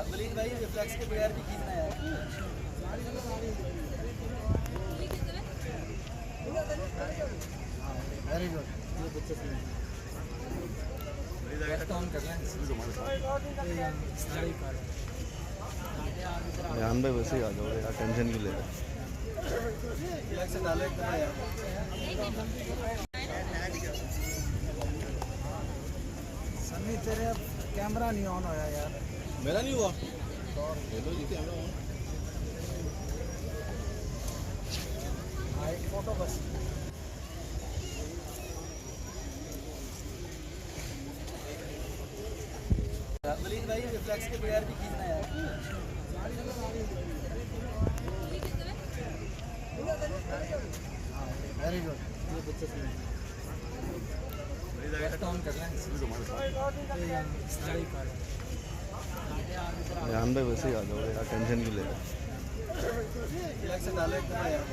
मलिक भाई रिफ्लेक्स के बगैर भी खींचना है। Very good. ये बच्चे ध्यान भाई वैसे ही आ जाओ यार, टेंशन क्यों ले रहे रिफ्लेक्स से डालो एक दफा यार। सन्नी तेरे कैमरा नहीं ऑन होया यार। मेरा नहीं हुआ। ये तो जी कैमरा ऑन। हाँ एक फोटो बस। मलिक भाई रिफ्लेक्स के बगैर भी खींचना है। Very good. ये बच्चे ध्यान भाई वैसे ही आ जाओ यार, टेंशन क्यों ले रहे रिफ्लेक्स से डालो एक दफा यार।